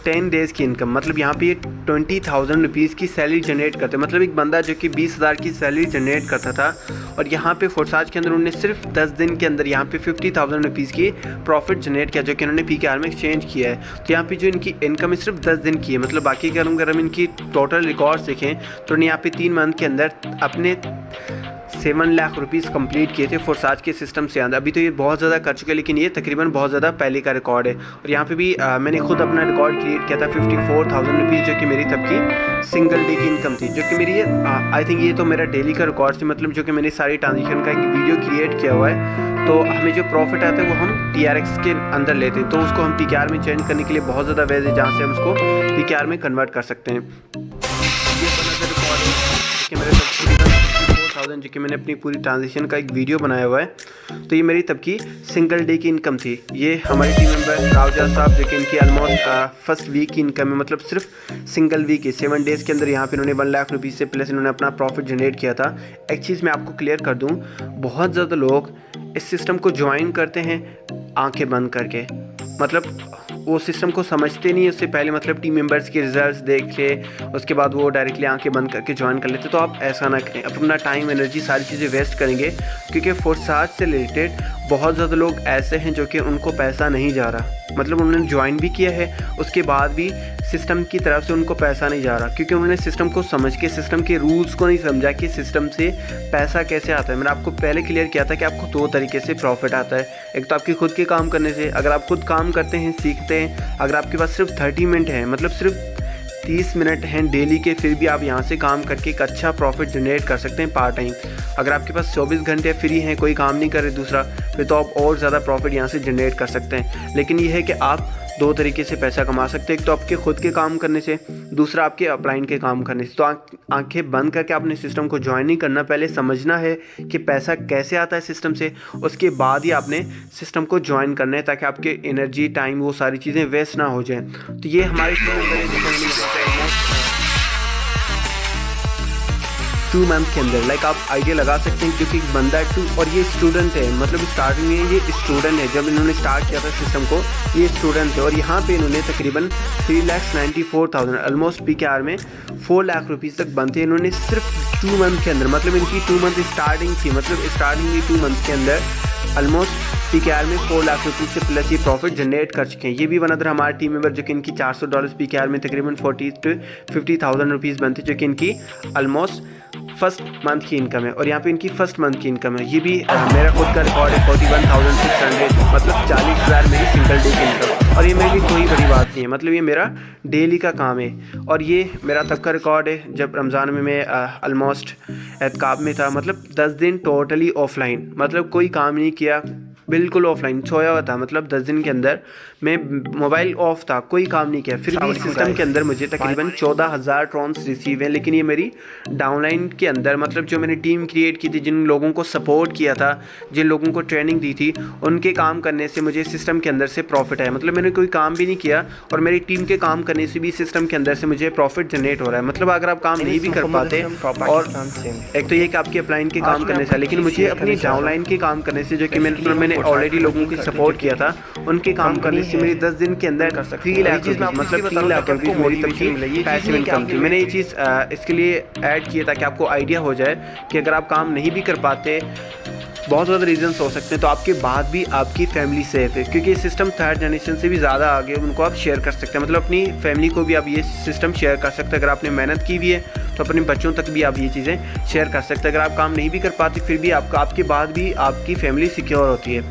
10 डेज़ की इनकम, मतलब यहाँ पे ये 20,000 रुपीज़ की सैलरी जनरेट करते हैं। मतलब एक बंदा जो कि 20,000 की सैलरी जनरेट करता था और यहाँ पे फोर्साज के अंदर उन्होंने सिर्फ 10 दिन के अंदर यहाँ पे 50,000 रुपीज़ की प्रॉफिट जनरेट किया, जो कि उन्होंने PKR में एक्सचेंज किया है। तो यहाँ पे जो इनकी इनकम है सिर्फ 10 दिन की है। मतलब बाकी अगर हम इनकी टोटल रिकॉर्ड्स देखें तो उन्होंने यहाँ पे 3 मंथ के अंदर अपने 7 लाख रुपीज़ कंप्लीट किए थे फोर्साज के सिस्टम से अंदर। अभी तो ये बहुत ज़्यादा कर चुके हैं, लेकिन ये तकरीबन बहुत ज़्यादा पहले का रिकॉर्ड है। और यहाँ पे भी मैंने खुद अपना रिकॉर्ड क्रिएट किया था 54,000 रुपीज़, जो कि मेरी तब की सिंगल डे की इनकम थी, जो कि मेरी ये आई थिंक ये तो मेरा डेली का रिकॉर्ड थी, मतलब जो कि मैंने सारी ट्रांजेक्शन का एक वीडियो क्रिएट किया हुआ है। तो हमें जो प्रॉफिट आता है वो हम TRX के अंदर लेते हैं, तो उसको हम PKR में चेंज करने के लिए बहुत ज़्यादा वेज है जहाँ से हम उसको PKR में कन्वर्ट कर सकते हैं। ये बना रिकॉर्ड है कि मेरे 54,000, जो कि मैंने अपनी पूरी ट्रांजेक्शन का एक वीडियो बनाया हुआ है। तो ये मेरी तब की सिंगल डे की इनकम थी। ये हमारे टीम मेंबर रावजा साहब, जो कि इनकी ऑलमोस्ट फर्स्ट वीक की इनकम है, मतलब सिर्फ सिंगल वीक है 7 डेज़ के अंदर यहाँ पे इन्होंने 1 लाख रुपीज़ से प्लस इन्होंने अपना प्रॉफिट जनरेट किया था। एक चीज़ मैं आपको क्लियर कर दूँ, बहुत ज़्यादा लोग इस सिस्टम को ज्वाइन करते हैं आँखें बंद करके, मतलब वो सिस्टम को समझते नहीं है उससे पहले, मतलब टीम मेंबर्स के रिजल्ट्स देख के उसके बाद वो डायरेक्टली आंखें बंद करके ज्वाइन कर लेते। तो आप ऐसा ना करें, अपना टाइम एनर्जी सारी चीज़ें वेस्ट करेंगे, क्योंकि फोर्साज से रिलेटेड बहुत ज़्यादा लोग ऐसे हैं जो कि उनको पैसा नहीं जा रहा, मतलब उन्होंने ज्वाइन भी किया है उसके बाद भी सिस्टम की तरफ से उनको पैसा नहीं जा रहा, क्योंकि उन्होंने सिस्टम को समझ के सिस्टम के रूल्स को नहीं समझा कि सिस्टम से पैसा कैसे आता है। मैंने आपको पहले क्लियर किया था कि आपको 2 तरीके से प्रॉफिट आता है। एक तो आपकी खुद के काम करने से, अगर आप खुद काम करते हैं सीखते हैं, अगर आपके पास सिर्फ 30 मिनट है, मतलब सिर्फ 30 मिनट हैं डेली के, फिर भी आप यहाँ से काम करके एक अच्छा प्रॉफिट जनरेट कर सकते हैं पार्ट टाइम। अगर आपके पास 24 घंटे फ्री हैं, कोई काम नहीं कर रहे दूसरा, फिर तो आप और ज़्यादा प्रॉफिट यहाँ से जनरेट कर सकते हैं। लेकिन ये है कि आप 2 तरीके से पैसा कमा सकते हैं, एक तो आपके खुद के काम करने से, दूसरा आपके अपलाइन के काम करने से। तो आंखें बंद करके आपने सिस्टम को ज्वाइन नहीं करना, पहले समझना है कि पैसा कैसे आता है सिस्टम से, उसके बाद ही आपने सिस्टम को ज्वाइन करना है, ताकि आपके एनर्जी टाइम वो सारी चीज़ें वेस्ट ना हो जाएं। तो ये हमारे 2 मंथ के अंदर लाइक आप आइडिया लगा सकते हैं, क्योंकि एक बंदा 2 और ये स्टूडेंट है, मतलब स्टार्टिंग में ये स्टूडेंट है, जब इन्होंने स्टार्ट किया था सिस्टम को ये स्टूडेंट है, और यहाँ पे इन्होंने तकरीबन 3,94,000 ऑलमोस्ट PKR में 4 लाख रुपीज़ तक बनते हैं इन्होंने सिर्फ 2 मंथ के अंदर। मतलब इनकी 2 मंथ स्टार्टिंग थी, मतलब स्टार्टिंग में 2 मंथ के अंदर ऑलमोस्ट PKR में 4 लाख रुपीज़ से प्लस ये प्रॉफिट जनरेट कर चुके हैं। ये भी वन अदर हमारे टीम मेंबर, जो कि इनकी $400 PKR में तकरीबन 40,000 to 50,000 रुपीज़ बनते, जो कि इनकी ऑलमोस्ट फर्स्ट मंथ की इनकम है। और यहाँ पे इनकी फर्स्ट मंथ की इनकम है, ये भी मेरा खुद का रिकॉर्ड है 41,600, मतलब 40,000 मेरी सिंगल डे की इनकम। और ये मेरे लिए कोई बड़ी बात नहीं है, मतलब ये मेरा डेली का काम है। और ये मेरा तब का रिकॉर्ड है जब रमज़ान में मैं ऑलमोस्ट एहतिकाफ में था, मतलब 10 दिन टोटली ऑफलाइन, मतलब कोई काम नहीं किया, बिल्कुल ऑफलाइन सोया हुआ था। मतलब 10 दिन के अंदर मैं मोबाइल ऑफ था, कोई काम नहीं किया, फिर भी सिस्टम के अंदर मुझे तकरीबन 14,000 ट्रॉन्स रिसीव हैं। लेकिन ये मेरी डाउनलाइन के अंदर, मतलब जो मैंने टीम क्रिएट की थी, जिन लोगों को सपोर्ट किया था, जिन लोगों को ट्रेनिंग दी थी, उनके काम करने से मुझे सिस्टम के अंदर से प्रॉफिट है। मतलब मैंने कोई काम भी नहीं किया और मेरी टीम के काम करने से भी सिस्टम के अंदर से मुझे प्रॉफिट जनरेट हो रहा है। मतलब अगर आप काम नहीं भी कर पाते, और एक तो ये कि आपके अपलाइन के काम करने से, लेकिन मुझे अपनी डाउनलाइन के काम करने से, जो कि मैंने ऑलरेडी लोगों की सपोर्ट किया था, उनके काम करने से मेरी 10 दिन के अंदर 3 लाख मतलब 3 लाख रुपये मेरी तब की पैसिव इनकम थी। मैंने ये चीज़ इसके लिए ऐड किया ताकि आपको आइडिया हो जाए कि अगर आप काम नहीं भी कर पाते, बहुत ज़्यादा रीजंस हो सकते हैं, तो आपके बाद भी आपकी फैमिली सेफ है, क्योंकि ये सिस्टम 3rd जनरेशन से भी ज़्यादा आगे, उनको आप शेयर कर सकते हैं। मतलब अपनी फैमिली को भी आप ये सिस्टम शेयर कर सकते हैं। अगर आपने मेहनत की भी है तो अपने बच्चों तक भी आप ये चीज़ें शेयर कर सकते हैं। अगर आप काम नहीं भी कर पाते, फिर भी आपके बाद भी आपकी फैमिली सिक्योर होती है।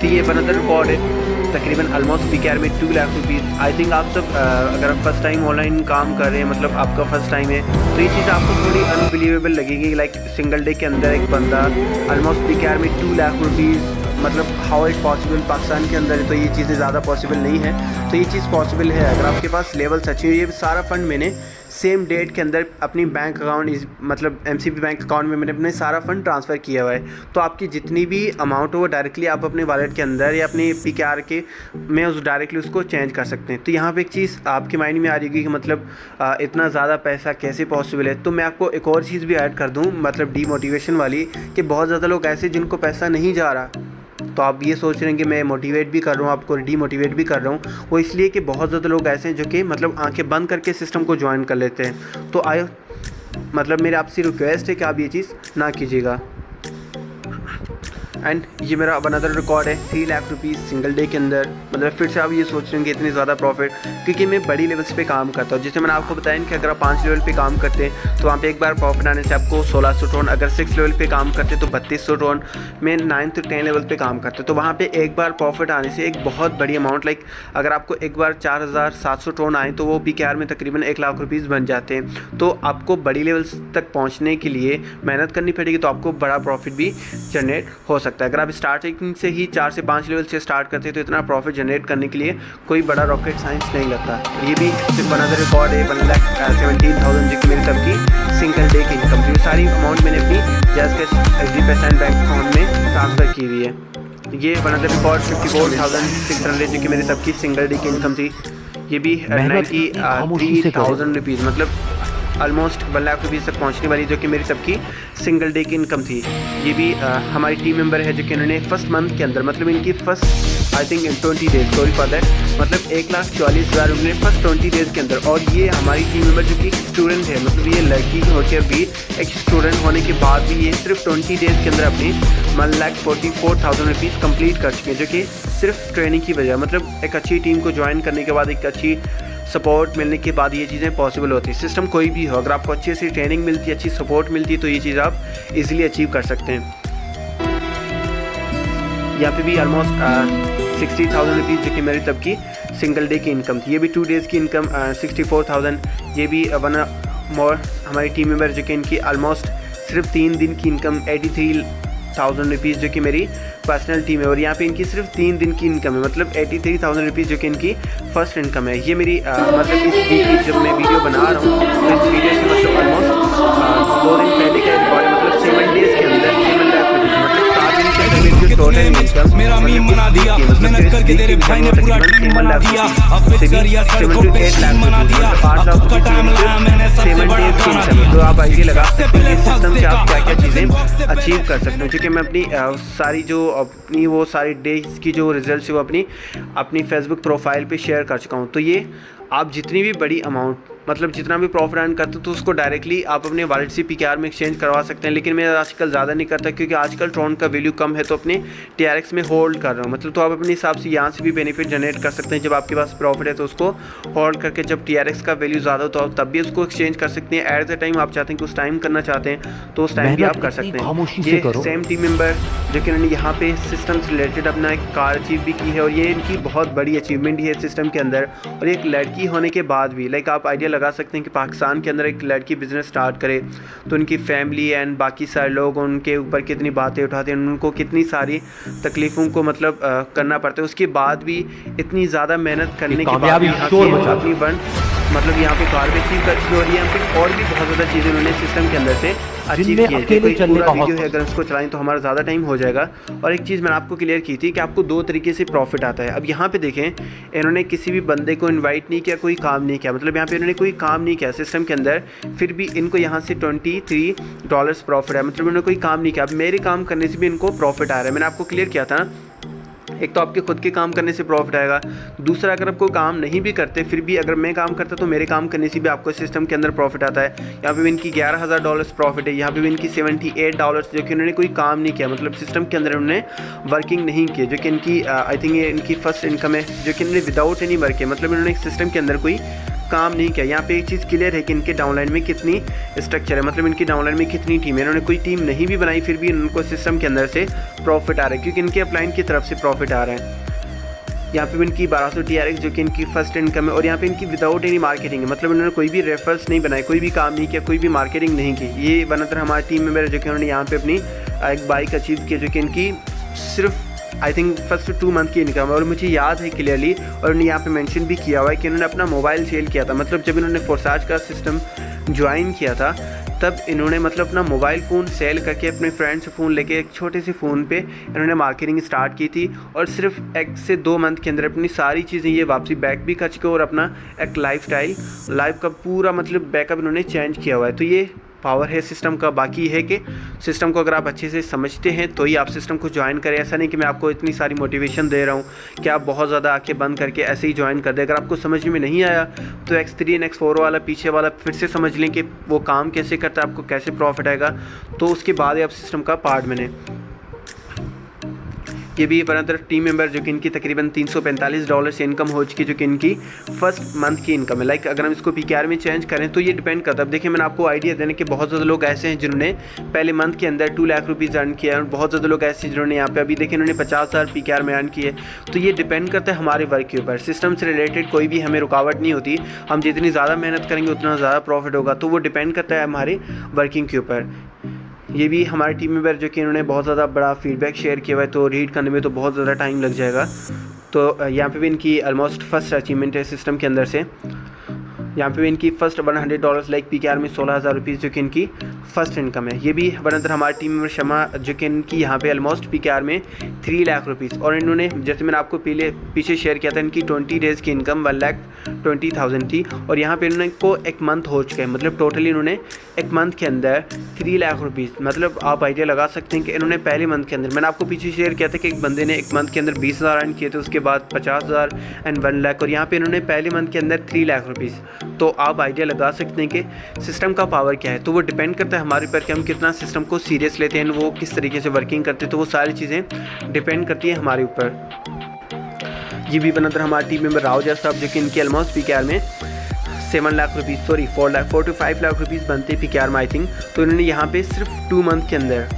तो ये अनदर रिकॉर्ड है तकरीबन ऑलमोस्ट PKR में 2 लाख रुपीज़। आई थिंक आप सब अगर आप फर्स्ट टाइम ऑनलाइन काम कर रहे हैं, मतलब आपका फर्स्ट टाइम है, तो ये चीज़ आपको थोड़ी अनबिलीवेबल लगेगी। लाइक सिंगल डे के अंदर एक बंदा ऑलमोस्ट PKR में 2 लाख रुपीज़ मतलब हाउ इट पॉसिबल, पाकिस्तान के अंदर तो ये चीज़ें ज़्यादा पॉसिबल नहीं है, तो ये चीज़ पॉसिबल है अगर आपके पास लेवल्स अच्छी है। ये सारा फंड मैंने सेम डेट के अंदर अपनी बैंक अकाउंट मतलब MCP बैंक अकाउंट में मैंने अपने सारा फंड ट्रांसफ़र किया हुआ है। तो आपकी जितनी भी अमाउंट हो वो डायरेक्टली आप अपने वॉलेट के अंदर या अपने PKR के में उस डायरेक्टली उसको चेंज कर सकते हैं। तो यहाँ पे एक चीज़ आपके माइंड में आ रही होगी कि मतलब इतना ज़्यादा पैसा कैसे पॉसिबल है। तो मैं आपको एक और चीज़ भी ऐड कर दूँ, मतलब डीमोटिवेशन वाली, कि बहुत ज़्यादा लोग ऐसे जिनको पैसा नहीं जा रहा, तो आप ये सोच रहे हैं कि मैं मोटिवेट भी कर रहा हूँ, आपको डीमोटिवेट भी कर रहा हूँ, वो इसलिए कि बहुत ज़्यादा लोग ऐसे हैं जो कि मतलब आंखें बंद करके सिस्टम को ज्वाइन कर लेते हैं। तो मतलब मेरे आपसे रिक्वेस्ट है कि आप ये चीज़ ना कीजिएगा। एंड ये मेरा अनदर रिकॉर्ड है 3 लाख रुपीज़ सिंगल डे के अंदर। मतलब फिर से आप ये सोच रहे हैं कि इतनी ज़्यादा प्रॉफिट, क्योंकि मैं बड़ी लेवल्स पे काम करता हूँ। जैसे मैंने आपको बताया कि अगर आप 5 लेवल पे काम करते हैं तो वहाँ पे एक बार प्रॉफिट आने से आपको 1600 टोन, अगर 6 लेवल पे काम करते तो 3200 टोन, मैं 9 to 10 लेवल पे काम करते तो वहाँ पे एक बार प्रॉफिट आने से एक बहुत बड़ी अमाउंट, लाइक अगर आपको एक बार 4700 टोन आए तो वो PKR में तकरीबन 1 लाख रुपीज़ बन जाते हैं। तो आपको बड़ी लेवल्स तक पहुँचने के लिए मेहनत करनी पड़ेगी, तो आपको बड़ा प्रॉफिट भी जनरेट हो सकता है। अगर आप स्टार्टिंग से ही 4 से 5 लेवल से स्टार्ट करते हैं तो इतना प्रॉफिट जनरेट करने के लिए कोई बड़ा रॉकेट साइंस नहीं लगता। ये भी सिर्फ अनदर रिकॉर्ड है 1,17,000 जो कि मेरी तब की सिंगल डे की इनकम थी। सारी अमाउंट मैंने अपनी जैज़कैश SG% बैंक अकाउंट में ट्रांसफ़र की हुई है। ये अनदर रिकॉर्ड 54,600 जो कि मेरी तब की सिंगल डे की इनकम थी। ये भी 93,000 रुपीज़, मतलब ऑलमोस्ट 1 लाख रुपीज़ तक पहुंचने वाली, जो कि मेरी सबकी सिंगल डे की इनकम थी। ये भी हमारी टीम मेंबर है जो कि इन्होंने फर्स्ट मंथ के अंदर, मतलब इनकी first I think in 20 days, sorry for that, मतलब 1,44,000 उन्होंने फर्स्ट 20 डेज़ के अंदर। और ये हमारी टीम मेंबर जो कि स्टूडेंट है, मतलब ये लड़की होकर भी एक स्टूडेंट होने के बाद भी ये सिर्फ 20 डेज़ के अंदर अपनी 1,44,000 रुपीज़ कम्प्लीट कर चुके हैं, जो कि सिर्फ ट्रेनिंग की वजह, मतलब एक अच्छी टीम को ज्वाइन करने के बाद, एक अच्छी सपोर्ट मिलने के बाद ये चीज़ें पॉसिबल होती है। सिस्टम कोई भी हो, अगर आपको अच्छी सी ट्रेनिंग मिलती है, अच्छी सपोर्ट मिलती है, तो ये चीज़ आप इजीली अचीव कर सकते हैं। यहाँ पे भी ऑलमोस्ट 60,000 रुपीज़ जो कि मेरी तब की सिंगल डे की इनकम थी। ये भी 2 डेज़ की इनकम 64,000। ये भी वन मोर हमारी टीम मेंबर जो कि इनकी ऑलमोस्ट सिर्फ 3 दिन की इनकम 83,000 रुपीज़ जो कि मेरी पर्सनल टीम है। और यहाँ पे इनकी सिर्फ 3 दिन की इनकम है, मतलब 83,000 रुपीज़ जो कि इनकी फर्स्ट इनकम है। ये मेरी मतलब इस वीक की जब मैं वीडियो बना रहा हूँ तो इस वीडियो से मतलब ऑलमोस्ट 2 दिन पहले का रिकॉर्ड है, मतलब 7 डेज़ के अंदर 7 लाख रुपीज़, मतलब 7 दिन के अंदर मेरी जो टोटल इनकम मेरा मीम बना दिया, मेहनत करके तेरे भाई ने पूरा टीम बना दिया, अब करिया सड़कों पे टीम बना दिया, 8 लाख का टाइम लाया मैंने सबसे बड़ा गाना दिया। तो आप आइडिया लगा सकते हैं सिस्टम से आप क्या क्या चीज़ें अचीव कर सकते हो। क्योंकि मैं अपनी सारी जो अपनी वो सारी डेज की जो रिजल्ट्स है वो अपनी फेसबुक प्रोफाइल पे शेयर कर चुका हूँ। तो ये आप जितनी भी बड़ी अमाउंट, मतलब जितना भी प्रॉफिट अर्न करते हो तो उसको डायरेक्टली आप अपने वॉलेट से PKR में एक्सचेंज करवा सकते हैं। लेकिन मैं आजकल ज़्यादा नहीं करता, क्योंकि आजकल ट्रॉन का वैल्यू कम है, तो अपने TRX में होल्ड कर रहा हूँ। मतलब तो आप अपने हिसाब से यहाँ से भी बेनिफिट जनरेट कर सकते हैं। जब आपके पास प्रॉफिट है तो उसको होल्ड करके, जब TRX का वैल्यू ज़्यादा हो तो आप तब भी उसको एक्सचेंज कर सकते हैं। एट द टाइम आप चाहते हैं कि उस टाइम करना चाहते हैं तो उस टाइम भी आप कर सकते हैं। ये सेम टीम मेंबर जो कि इन्होंने यहाँ पे सिस्टम से रिलेटेड अपना एक कार अचीव भी की है, और ये इनकी बहुत बड़ी अचीवमेंट है सिस्टम के अंदर। और एक लड़की होने के बाद भी, लाइक आप आइडिया लगा सकते हैं कि पाकिस्तान के अंदर एक लड़की बिजनेस स्टार्ट करे तो उनकी फैमिली एंड बाकी सारे लोग उनके ऊपर कितनी बातें उठाते हैं, उनको कितनी सारी तकलीफ़ों को मतलब करना पड़ता है। उसके बाद भी इतनी ज़्यादा मेहनत करने के बाद भी अपनी मतलब यहाँ पे कार भी अचीव कर चुकी है। और यहाँ पे और भी बहुत ज़्यादा चीज़ें उन्होंने सिस्टम के अंदर से अचीव की है। कोई पूरा वीडियो है, अगर उसको चलाएं तो हमारा ज़्यादा टाइम हो जाएगा। और एक चीज़ मैंने आपको क्लियर की थी कि आपको 2 तरीके से प्रॉफिट आता है। अब यहाँ पे देखें, इन्होंने किसी भी बंदे को इनवाइट नहीं किया, कोई काम नहीं किया, मतलब यहाँ पे इन्होंने कोई काम नहीं किया सिस्टम के अंदर, फिर भी इनको यहाँ से $23 प्रॉफिट है, मतलब इन्होंने कोई काम नहीं किया। अब मेरे काम करने से भी इनको प्रॉफिट आ रहा है। मैंने आपको क्लियर किया था, एक तो आपके खुद के काम करने से प्रॉफिट आएगा, दूसरा अगर आपको काम नहीं भी करते फिर भी अगर मैं काम करता तो मेरे काम करने से भी आपको सिस्टम के अंदर प्रॉफिट आता है। यहाँ पे भी इनकी $11,000 प्रॉफिट है, यहाँ पे भी इनकी $78 जो कि उन्होंने कोई काम नहीं किया, मतलब सिस्टम के अंदर उन्होंने वर्किंग नहीं की, जो कि इनकी आई थिंक ये इनकी फर्स्ट इनकम है, जो कि इन्होंने विदाउट एनी वर्क है, मतलब इन्होंने सिस्टम के अंदर कोई काम नहीं किया। यहाँ पे एक चीज़ क्लियर है कि इनके डाउनलाइन में कितनी स्ट्रक्चर है, मतलब इनकी डाउनलाइन में कितनी टीम है। इन्होंने कोई टीम नहीं भी बनाई फिर भी इनको सिस्टम के अंदर से प्रॉफिट आ रहा है, क्योंकि इनके अपलाइन की तरफ से प्रॉफिट आ रहा है। यहाँ पे इनकी 1200 TRX जो कि इनकी फर्स्ट इनकम है, और यहाँ पे इनकी विदाउट एनी मार्केटिंग है, मतलब इन्होंने कोई भी रेफरल्स नहीं बनाए, कोई भी काम नहीं किया, कोई भी मार्केटिंग नहीं की। ये बनतर हमारी टीम मेंबर है जो कि उन्होंने यहाँ पे अपनी एक बाइक अचीव की, जो कि इनकी सिर्फ आई थिंक फर्स्ट 2 मंथ की इनकम है। और मुझे याद है क्लियरली, और उन्होंने यहाँ पे मेंशन भी किया हुआ है कि उन्होंने अपना मोबाइल सेल किया था। मतलब जब इन्होंने फोर्साज का सिस्टम ज्वाइन किया था तब इन्होंने मतलब अपना मोबाइल फ़ोन सेल करके अपने फ्रेंड से फ़ोन लेके एक छोटे से फ़ोन पे इन्होंने मार्केटिंग स्टार्ट की थी, और सिर्फ 1 से 2 मंथ के अंदर अपनी सारी चीज़ें ये वापसी बैक भी कर चुके और अपना एक लाइफ का पूरा मतलब बैकअप इन्होंने चेंज किया हुआ है। तो ये पावर है सिस्टम का। बाकी है कि सिस्टम को अगर आप अच्छे से समझते हैं तो ही आप सिस्टम को ज्वाइन करें। ऐसा नहीं कि मैं आपको इतनी सारी मोटिवेशन दे रहा हूँ कि आप बहुत ज़्यादा आंखें बंद करके ऐसे ही ज्वाइन कर दें। अगर आपको समझ में नहीं आया तो X3 एंड X4 वाला पीछे वाला फिर से समझ लें कि वो काम कैसे करता है, आपको कैसे प्रॉफिट आएगा, तो उसके बाद ही आप सिस्टम का पार्ट बने। ये भी अनदर टीम मेंबर जो कि इनकी तकरीबन $345 से इनकम हो चुकी, जो कि इनकी फर्स्ट मंथ की इनकम है। लाइक अगर हम इसको PKR में चेंज करें तो ये डिपेंड करता है। अब देखिए मैंने आपको आइडिया देने कि बहुत ज़्यादा लोग ऐसे हैं जिन्होंने पहले मंथ के अंदर 2 लाख रुपीज़ अर्न किया है, और बहुत ज़्यादा लोग ऐसे जिन्होंने यहाँ पे अभी देखिए इन्होंने 50,000 PKR में अर्न किए। तो ये डिपेंड करता है हमारे वर्क के ऊपर। सिस्टम से रिलेटेड कोई भी हमें रुकावट नहीं होती, हम जितनी ज़्यादा मेहनत करेंगे उतना ज़्यादा प्रॉफिट होगा। तो वो डिपेंड करता है हमारे वर्किंग के ऊपर। ये भी हमारे टीम मेंबर जो कि इन्होंने बहुत ज़्यादा बड़ा फीडबैक शेयर किया हुआ है, तो रीड करने में तो बहुत ज़्यादा टाइम लग जाएगा। तो यहाँ पे भी इनकी ऑलमोस्ट फर्स्ट अचीवमेंट है सिस्टम के अंदर से। यहाँ पे भी इनकी फर्स्ट $100 लाइक PKR में 16,000 रुपीज़ जो कि इनकी फर्स्ट इनकम है। ये भी अनदर हमारे टीम मेंबर शमा जो कि इनकी यहाँ पे ऑलमोस्ट PKR में 3 लाख रुपीज़, और इन्होंने जैसे मैंने आपको पीछे शेयर किया था इनकी 20 डेज़ की इनकम 1,20,000 थी, और यहाँ पे इन्होंने को 1 मंथ हो चुका है। मतलब टोटली इन्होंने 1 मंथ के अंदर 3 लाख रुपीज़, मतलब आप आइडिया लगा सकते हैं कि इन्होंने पहले मंथ के अंदर, मैंने आपको पीछे शेयर किया था कि एक बंदे ने 1 मंथ के अंदर 20,000 अर्न किए थे, उसके बाद 50,000 एंड 1 लाख, और यहाँ पे इन्होंने पहले मंथ के अंदर 3 लाख रुपीज़। तो आप आइडिया लगा सकते हैं कि सिस्टम का पावर क्या है। तो वो डिपेंड करता है हमारे ऊपर कि हम कितना सिस्टम को सीरियस लेते हैं, वो किस तरीके से वर्किंग करते हैं। तो वो सारी चीज़ें डिपेंड करती हैं हमारे ऊपर। ये भी बनकर हमारे टीम मेंबर राव साहब जो कि इनकी ऑलमोस्ट PKR में 7 lakh rupees, sorry 4 to 5 lakh rupees बनते हैं PKR में आई थिंक। तो इन्होंने यहाँ पे सिर्फ 2 मंथ के अंदर,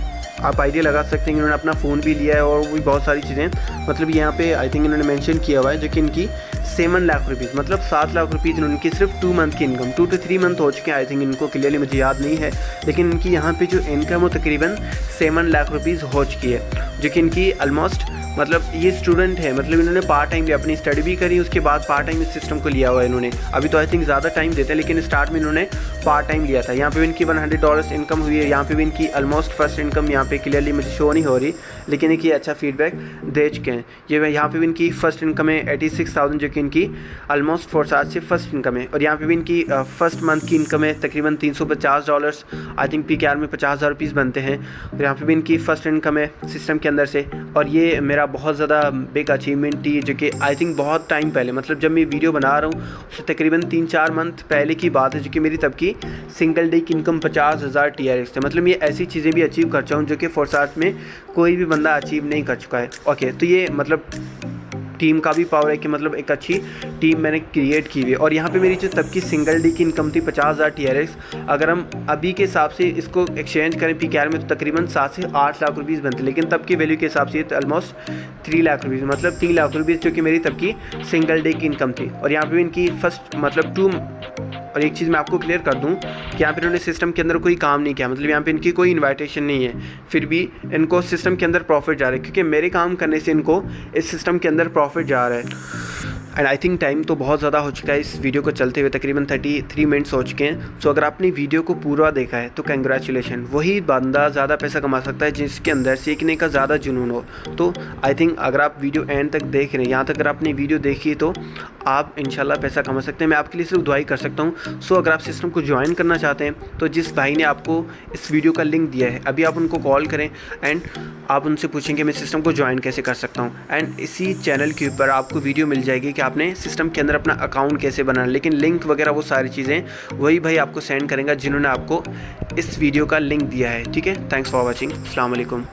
आप आइडिया लगा सकते हैं, इन्होंने अपना फ़ोन भी लिया है और भी बहुत सारी चीज़ें, मतलब यहाँ पे आई थिंक इन्होंने मेंशन किया हुआ है जो कि इनकी 7 लाख रुपीज़, मतलब 7 लाख रुपीज़ इनकी सिर्फ 2 मंथ की इनकम, 2 to 3 मंथ हो चुके हैं आई थिंक, इनको क्लियरली मुझे याद नहीं है, लेकिन इनकी यहाँ पे जो इनकम वो तकरीबन 7 लाख रुपीज़ हो चुकी है, जो कि इनकी ऑलमोस्ट, मतलब ये स्टूडेंट है, मतलब इन्होंने पार्ट टाइम भी अपनी स्टडी भी करी, उसके बाद पार्ट टाइम इस सिस्टम को लिया हुआ है इन्होंने। अभी तो आई थिंक ज़्यादा टाइम देते हैं, लेकिन स्टार्ट में इन्होंने पार्ट टाइम लिया था। यहाँ पे भी इनकी $100 इनकम हुई है। यहाँ पे भी इनकी ऑलमोस्ट फर्स्ट इनकम यहाँ पे क्लियरली मुझे शो नहीं हो रही, लेकिन इनकी अच्छा फीडबैक दे चुके हैं। ये यहाँ पे भी इनकी फर्स्ट इनकम है 86,000, जो कि इनकी ऑलमोस्ट 4 से फर्स्ट इनकम है। और यहाँ पे भी इनकी फर्स्ट मंथ की इनकम है तकरीबन $350, आई थिंक PKR में 50,000 रुपीज़ बनते हैं। और यहाँ पे भी इनकी फर्स्ट इनकम है सिस्टम के अंदर से। और ये मेरा बहुत ज़्यादा बिग अचीवमेंट थी, जो कि आई थिंक बहुत टाइम पहले, मतलब जब मैं वीडियो बना रहा हूँ उससे तकरीबन 3-4 मंथ पहले की बात है, जो कि मेरी तब की सिंगल डे की इनकम 50,000 TRX थे। मतलब ये ऐसी चीज़ें भी अचीव कर चाहूँ जो कि फोर्साज में कोई भी बंदा अचीव नहीं कर चुका है। ओके, तो ये मतलब टीम का भी पावर है कि मतलब एक अच्छी टीम मैंने क्रिएट की हुई है। और यहाँ पे मेरी जो तब की सिंगल डे की इनकम थी 50,000 TRX, अगर हम अभी के हिसाब से इसको एक्सचेंज करें PKR में तो तकरीबन 7 से 8 लाख रुपीज़ बनते, लेकिन तब की वैल्यू के हिसाब से तो ऑलमोस्ट 3 लाख रुपीज़, मतलब 3 लाख रुपीज़ जो कि मेरी तब की सिंगल डे की इनकम थी। और यहाँ पर भी इनकी फर्स्ट मतलब 2, और एक चीज़ मैं आपको क्लियर कर दूं कि यहाँ पे इन्होंने सिस्टम के अंदर कोई काम नहीं किया, मतलब यहाँ पे इनकी कोई इनविटेशन नहीं है, फिर भी इनको सिस्टम के अंदर प्रॉफिट जा रहा है, क्योंकि मेरे काम करने से इनको इस सिस्टम के अंदर प्रॉफिट जा रहा है। एंड आई थिंक टाइम तो बहुत ज़्यादा हो चुका है इस वीडियो को चलते हुए, तकरीबन 33 मिनट्स हो चुके हैं। सो अगर आपने वीडियो को पूरा देखा है तो कंग्रेचुलेशन, वही बंदा ज़्यादा पैसा कमा सकता है जिसके अंदर सीखने का ज़्यादा जुनून हो। तो आई थिंक अगर आप वीडियो एंड तक देख रहे हैं, यहाँ तक अगर आपने वीडियो देखी तो आप इंशाल्लाह पैसा कमा सकते हैं। मैं आपके लिए सिर्फ दुआई कर सकता हूँ। सो अगर आप सिस्टम को ज्वाइन करना चाहते हैं तो जिस भाई ने आपको इस वीडियो का लिंक दिया है अभी आप उनको कॉल करें एंड आप उनसे पूछेंगे मैं सिस्टम को ज्वाइन कैसे कर सकता हूँ। एंड इसी चैनल के ऊपर आपको वीडियो मिल जाएगी कि आपने सिस्टम के अंदर अपना अकाउंट कैसे बनाना, लेकिन लिंक वगैरह वो सारी चीज़ें वही भाई आपको सेंड करेंगे जिन्होंने आपको इस वीडियो का लिंक दिया है। ठीक है, थैंक्स फॉर वॉचिंग, अस्सलाम वालेकुम।